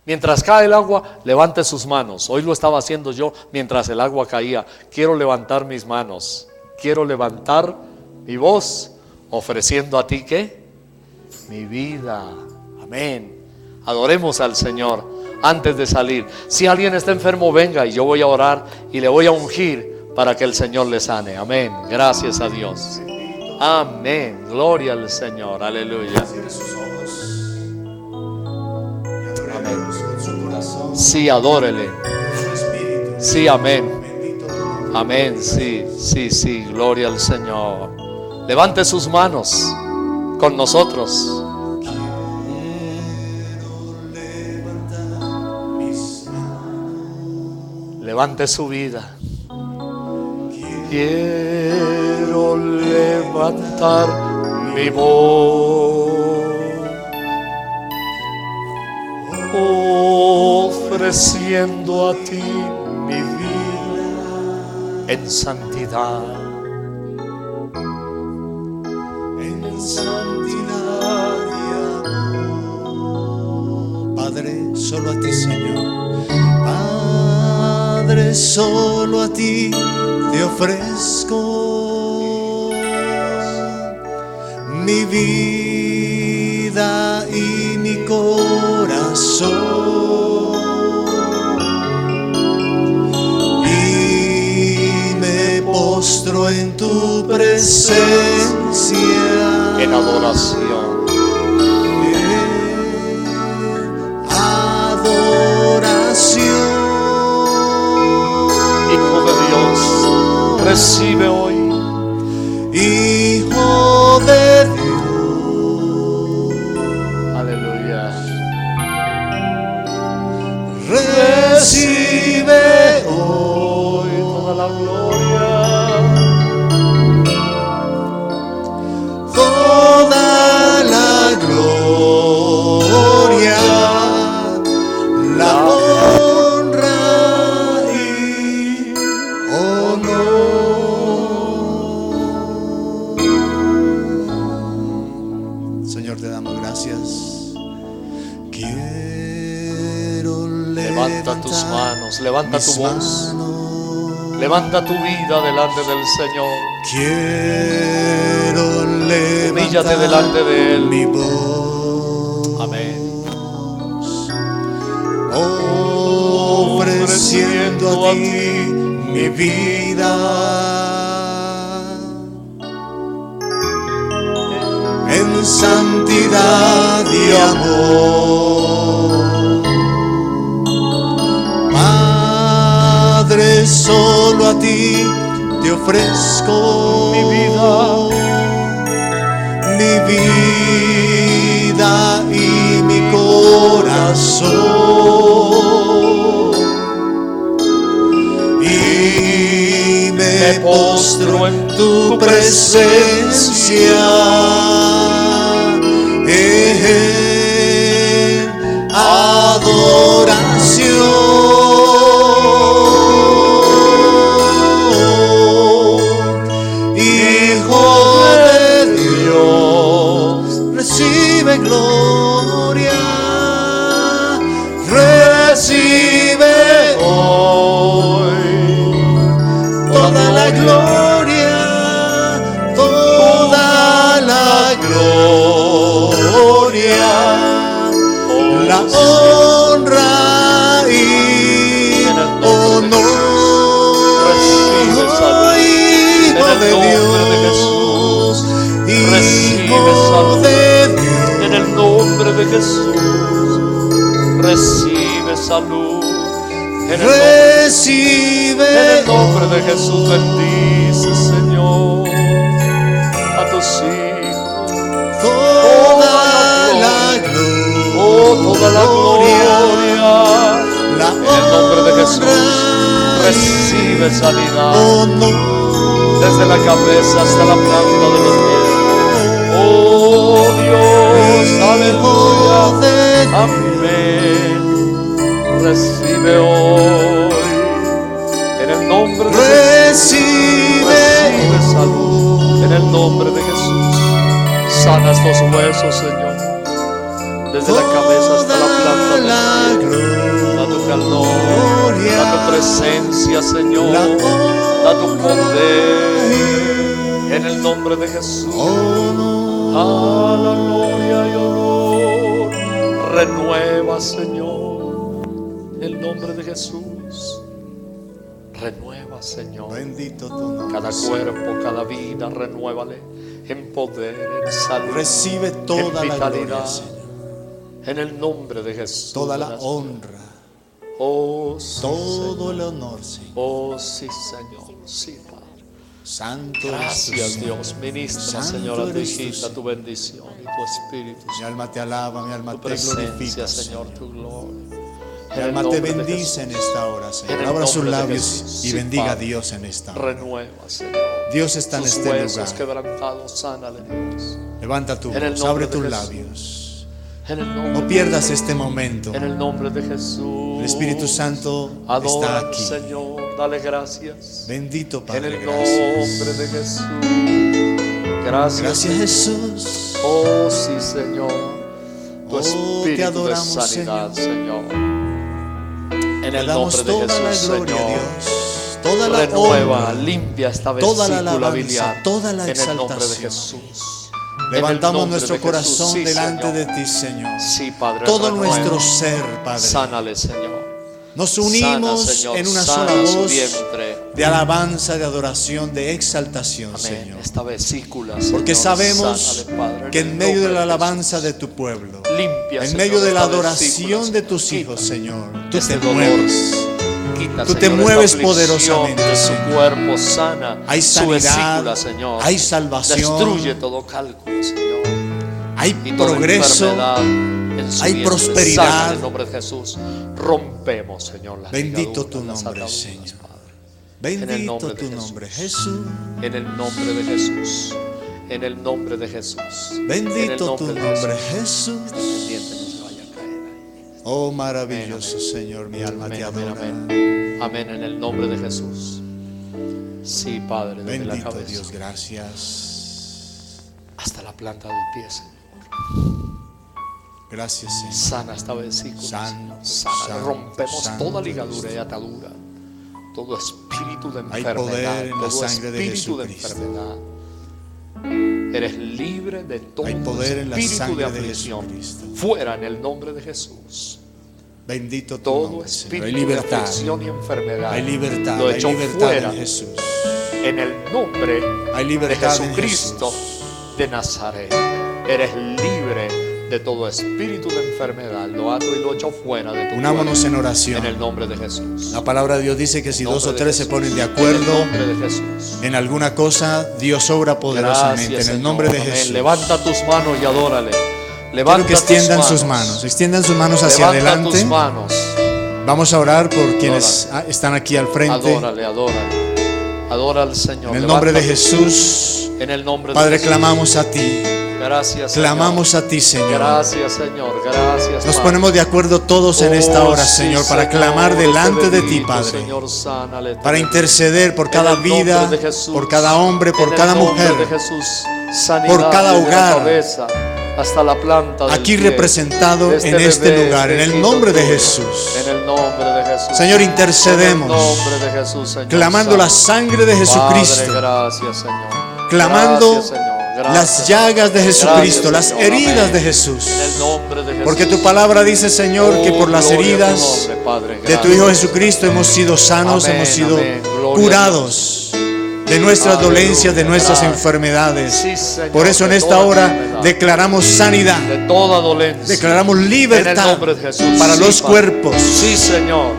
Mientras cae el agua, levante sus manos. Hoy lo estaba haciendo yo mientras el agua caía. Quiero levantar mis manos. Quiero levantar mi voz, ofreciendo a ti, ¿qué? Mi vida. Amén. Adoremos al Señor antes de salir. Si alguien está enfermo, venga y yo voy a orar y le voy a ungir para que el Señor le sane. Amén. Gracias a Dios. Amén. Gloria al Señor. Aleluya. Sí, adórele. Sí, amén. Amén. Sí, sí, sí. Gloria al Señor. Levante sus manos con nosotros. Levante su vida. Quiero levantar mi voz, ofreciendo a ti mi vida en santidad. En santidad y amor. Padre, solo a ti, Señor. Padre, solo a ti te ofrezco mi vida y mi corazón, y me postro en tu presencia En adoración. Recibe hoy, Hijo de Dios. aleluya. Recibe Hoy toda la gloria, toda la gloria, la honra y honor. Señor, te damos gracias. Quiero levanta tus manos, levanta tu voz, levanta tu vida delante del Señor. Quiero levantar Humíllate delante de Él. mi voz. Amén. Ofreciendo a ti mi vida en santidad y amor. Padre, solo a ti te ofrezco Mi vida y mi corazón, y me postro en tu presencia en adoración. Hijo de Dios, recibe gloria, recibe hoy toda la gloria, toda la gloria, la honra y honor. Recibe salud. Hijo En el de nombre de Dios, Recibe Hijo salud. de Dios. En el nombre de Jesús, recibe salud. En el Recibe nombre de Jesús, bendice, Señor, a tus hijos. toda la gloria, Oh, toda la gloria. la En el nombre de Jesús, recibe sanidad. honor. Desde la cabeza hasta la planta de los pies. Oh Dios, aleluya. Amén. Recibe hoy. En el nombre de Jesús. Recibe Recibe salud. En el nombre de Jesús. Sana estos huesos, Señor. Desde la cabeza hasta la planta de los pies. Da tu calor. Da tu presencia, Señor. Da tu poder. En el nombre de Jesús. Aleluya y honor. Renueva, Señor, en el nombre de Jesús. Renueva, Señor. Bendito tu nombre. Cada cuerpo, cada vida, renuévale en poder, en salud, Recibe en toda la vitalidad, gloria, Señor. en el nombre de Jesús. Toda de la Nazaret. honra. Oh, sí, Todo Señor. el honor, Señor. Oh, sí, Señor. Sí, Padre. Santo eres tú, Gracias, Señor. Dios. Ministra, Santo Señor, a tu eres tú, hijita, Señor. tu bendición y tu espíritu. Mi alma te alaba, mi alma Tu te presencia, glorifica, Señor, Señor. tu gloria. Mi En el alma te nombre de bendice en Jesús. esta hora, En Señor. el Abra sus nombre de labios Jesús. y Sí, bendiga a Padre. Dios en esta hora. Renueva, Señor. Dios está en Sus este huesos lugar. quebrantados, sánale, Dios. Levanta tu En el voz, nombre abre de tus Jesús. labios. En el nombre No pierdas este momento. En el nombre de Jesús. El Espíritu Santo Adora está al aquí. Señor, dale gracias. Bendito En Padre, el gracias. nombre de Jesús. Gracias. Gracias, Jesús. Oh, sí, Señor. Tu Oh, te espíritu de adoramos, sanidad, Señor. En Te el damos nombre de toda la Jesús, gloria, Señor. Dios. Toda la Renueva, honra. limpia esta toda la vesícula alabanza, biliar. toda la en el nombre de exaltación. Jesús. Levantamos En el nombre nuestro de Jesús. corazón Sí, delante Señor. de ti, Señor. Sí, Padre. Todo renueva. nuestro ser, Padre. Sánale, Señor. Nos unimos Sana, Señor, en una sana sola su voz vientre. de alabanza, de adoración, de exaltación, Amén. Señor. Esta vesícula, Porque Señor, sabemos sánale, Padre, que el en medio nombre de la Jesús. alabanza de tu pueblo, Limpia, en Señor, medio de la esta adoración vesícula, de tus Señor. hijos, Quita Señor, tú este te dolor. mueves. Quita, Tú te Señor, mueves esta aflicción poderosamente, de su Señor. cuerpo, sana Hay su sanidad, vesícula, Señor. hay salvación, Destruye todo cálculo, Señor. hay Y toda progreso, enfermedad en su hay vientre. prosperidad. Sana en el nombre de Jesús. Rompemos, Señor, las Bendito tu ligaduras, las nombre, ataduras, Señor. Padre. En el Bendito nombre de tu Jesús. nombre, Jesús. En el nombre de Jesús. En el nombre de Jesús. En el Bendito tu de nombre, Jesús. Jesús. Pendiente, no se vaya a caer ahí. Oh, maravilloso Amén, Señor, mi alma Amén, te amén, adora. amén. Amén, en el nombre de Jesús. Sí, Padre, desde la Bendito cabeza Dios, gracias. hasta la planta del pie, Señor. Gracias, Señor. Sana esta vesícula, Santo, Señor. Sana. santo, Rompemos santo toda eres ligadura tú. y atadura. Todo espíritu de Hay enfermedad. poder en la todo sangre de espíritu de Jesucristo. enfermedad. Eres libre de todo Hay poder en la espíritu de sangre de aflicción. Jesucristo. Fuera en el nombre de Jesús. Bendito tu Todo nombre, Señor. espíritu Hay de libertad. aflicción y enfermedad. Hay libertad. Lo Hay echo libertad fuera en Jesús. en el nombre Hay de libertad en Jesucristo Jesús. de Nazaret. Eres libre de todo espíritu de enfermedad. Lo ato y lo echo fuera de tu Unámonos cuerpo. en En oración. el nombre de Jesús. La palabra de Dios dice que si En el dos o nombre de tres se Jesús. ponen de En acuerdo el nombre de Jesús. en alguna cosa, Dios obra poderosamente. Gracias, En el Señor. nombre de Amén. Jesús. Levanta tus manos y adórale. Quiero Levanta que extiendan tus sus manos. Extiendan sus manos hacia Levanta adelante. tus manos. Vamos a orar por quienes están aquí al frente. Adórale, adórale. Adora al Señor. En el nombre de Levanta tus Jesús, manos. En el nombre Padre, de Jesús. clamamos a ti. Gracias, Señor. Clamamos a ti, Señor. Gracias, Señor. Gracias. Nos Padre. ponemos de acuerdo todos en esta hora, sí, Señor, para clamar te delante de ti, bendigo, Padre. Señor, sánale, te Para bendigo. interceder por En cada el nombre vida, de Jesús. por cada hombre, por En el cada nombre mujer. de Jesús. Sanidad por cada desde la hogar. cabeza hasta la planta del Aquí pie. representado De en este bebé, lugar, en el hijito nombre de tuyo. Jesús. En el nombre de Jesús. Señor, intercedemos. En el nombre de Jesús, Señor. Clamando la Santo. sangre de Jesucristo. Padre, gracias, Señor. Clamando Gracias, Señor. Gracias. las llagas de Jesucristo, Gracias, las Señor. heridas Amén. de Jesús. En el nombre de Jesús. Porque tu palabra dice, Señor, que por las gloria a tu heridas nombre, Padre. de tu Hijo Jesucristo hemos sido sanos, Amén, hemos sido amén. Gloria a curados de nuestras Aleluya. dolencias, de nuestras Gracias. enfermedades. Sí, Señor, Por eso en de esta toda hora enfermedad, declaramos sanidad, de toda dolencia. declaramos En el libertad nombre de Jesús. para Sí, los Padre. cuerpos, Sí, Señor.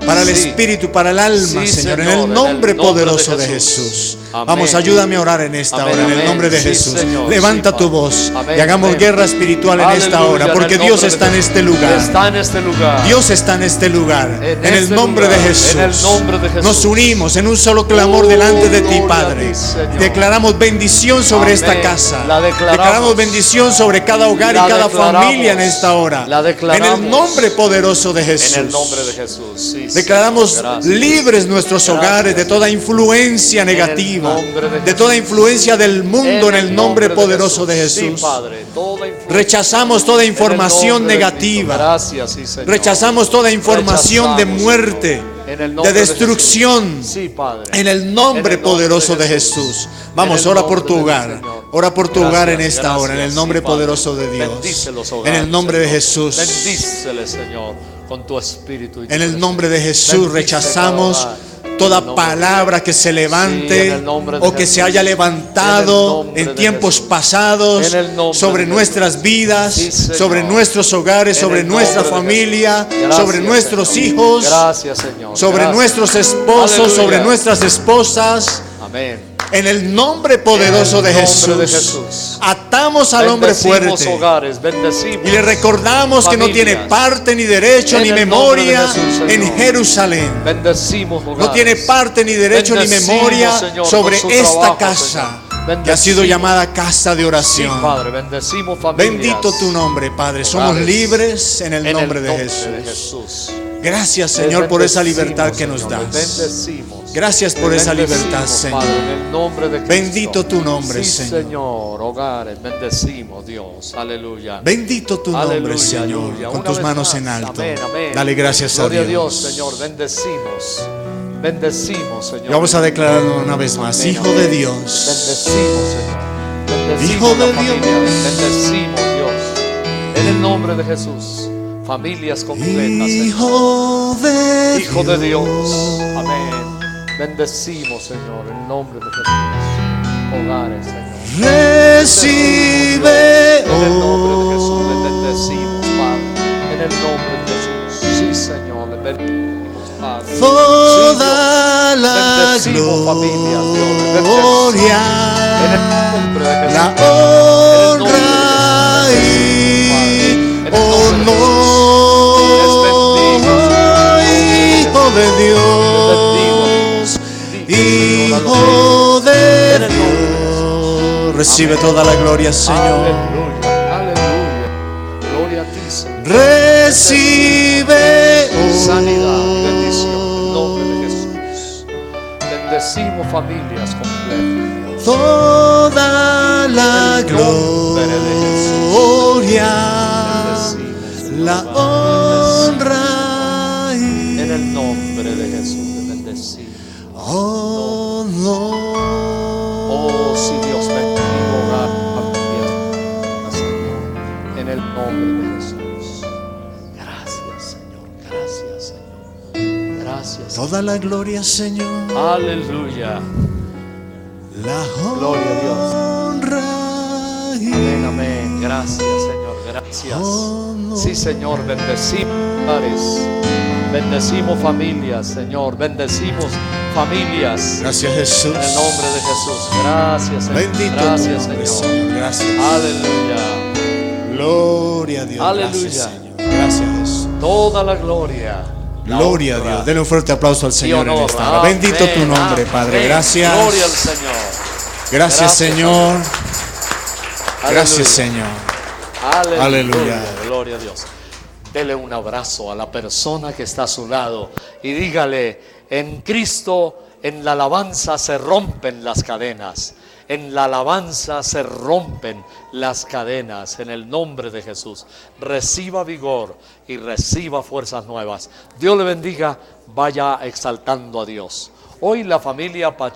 para el Sí. espíritu, para el alma, Sí, Señor, en Señor, el nombre de poderoso de Jesús. Jesús. Amén. Vamos, ayúdame a orar en esta Amén, hora, en el amén. nombre de Sí, Jesús. Señor. Levanta Sí, tu Padre. voz Amén, y hagamos amén. guerra espiritual en esta Aleluya, hora, en porque el Dios nombre está de en Jesús. este lugar. Está en este lugar. Dios está en este lugar, en el este nombre de lugar, Jesús. en el nombre de Jesús. Nos unimos en un solo clamor Oh, delante de ti, gloria a Padre. ti, Señor. Declaramos bendición sobre esta Amén. casa. La declaramos. bendición sobre cada hogar y La cada declaramos. familia en esta hora. La En declaramos. el nombre poderoso de Jesús. En el nombre de Jesús. Sí, Declaramos Señor. Gracias. libres nuestros Gracias. hogares de toda influencia negativa, nombre de de toda influencia del mundo en el nombre poderoso de Jesús. Jesús. Sí, Padre, toda influencia. Rechazamos toda En el información nombre de negativa. Cristo. Gracias, sí, Señor. Rechazamos toda información de Rechazamos, muerte, Señor. En el de nombre destrucción. Jesús. Sí, Padre. En el nombre En el nombre poderoso de de Jesús. Vamos, En el ora por nombre tu del hogar. Señor. Ora por tu hogar en Gracias, esta hora, en el gracias, nombre sí, Padre. poderoso de Dios. Bendice los En hogares, el nombre de Señor. Jesús. Bendícele, Señor, con tu espíritu. Y tu En el nombre de presencia. Jesús Bendice rechazamos cada hogar. En el toda nombre de palabra que se Sí, levante en el nombre de o que se Jesús. haya En levantado el nombre en de tiempos Jesús. pasados En el nombre sobre de nuestras Jesús. vidas, Sí, Señor. sobre nuestros hogares, En sobre el nuestra nombre de familia, Jesús. Gracias, sobre nuestros Señor. hijos, Gracias, Señor. sobre Gracias. nuestros esposos, Aleluya. sobre nuestras esposas. Amén. En el nombre poderoso En de el nombre de Jesús, Jesús. atamos al hombre Bendecimos fuerte hogares, bendecimos. y le recordamos que no tiene familias. parte ni derecho En ni el memoria nombre de Jesús, en Señor. Jerusalén. Bendecimos hogares. No tiene parte ni derecho ni Bendecimos, memoria Señor, sobre con su esta trabajo, casa Señor. que ha sido Bendecimos. llamada casa de Sí, oración. Padre, bendecimos familias. Bendito tu nombre, Padre. Somos Hogares. libres en el En nombre de nombre Jesús. de Jesús. Gracias, Les Señor, por esa bendecimos, libertad que nos Señor, les das. bendecimos. Gracias por Les esa bendecimos, libertad, Señor. Padre, en el nombre de Cristo. Bendito tu nombre, Sí, Señor. Señor, hogares, bendecimos, Dios. Aleluya. Bendito tu nombre, Aleluya, Señor. aleluya. Con Una tus vez manos más. en alto. Amén, amén. Dale gracias Gloria a Dios. Señor. Bendecimos. Bendecimos, Señor. Y vamos a declararlo una vez más. Amén, Hijo amén. de Dios. Bendecimos, Señor. Bendecimos Hijo de la familia. Dios. Bendecimos, Dios. En el nombre de Jesús. Familias completas, Señor. Hijo de Dios. Amén. Bendecimos, Señor, en el nombre de Jesús. Hogares, Señor. Recibe En el nombre de Jesús hoy le bendecimos, Padre. En el nombre de Jesús. Sí, Señor, le bendecimos, Padre. toda Sí, la bendecimos familias, Dios. Le bendecimos. gloria, En el nombre de Jesús. la En el nombre de honra Jesús. y Padre. En el nombre de honor. Hijo de Dios, Hijo de Dios, recibe toda la gloria, Señor. Aleluya, aleluya. Gloria a ti, Señor. Recibe Sanidad y hoy bendición en el nombre de Jesús. Bendecimos familias completas. toda la En el nombre de Jesús. gloria, Bendecimos, la Padre. honra En el y nombre de Jesús te bendecimos. honor. Oh, si Dios bendiga hogar, familia, Señor, en el nombre de Jesús. Gracias, Señor. Gracias, Señor. Gracias. Toda la gloria, Señor. Aleluya. La Gloria a Dios. honra y Amén, amén. Gracias, Señor. Gracias. Sí, Señor. Bendecimos hogares. Bendecimos familias, Señor. Bendecimos familias. gracias, Jesús. En el nombre de Jesús. Gracias, Señor. Bendito Gracias, tu nombre, Señor. Señor. Gracias. Aleluya. Gloria a Dios. Aleluya. Gracias, Señor. Gracias, Jesús. Toda la gloria. la Gloria a honra Dios. Denle un fuerte aplauso al y Señor en honor. esta hora. Bendito tu Amén, nombre, Padre. amén. Gracias. Gloria al Señor. Gracias, Señor. Gracias, Aleluya. Señor. Aleluya. Gloria a Dios. Dele un abrazo a la persona que está a su lado y dígale: en Cristo, en la alabanza se rompen las cadenas. En la alabanza se rompen las cadenas. En el nombre de Jesús. Reciba vigor y reciba fuerzas nuevas. Dios le bendiga. Vaya exaltando a Dios. Hoy la familia Pacheco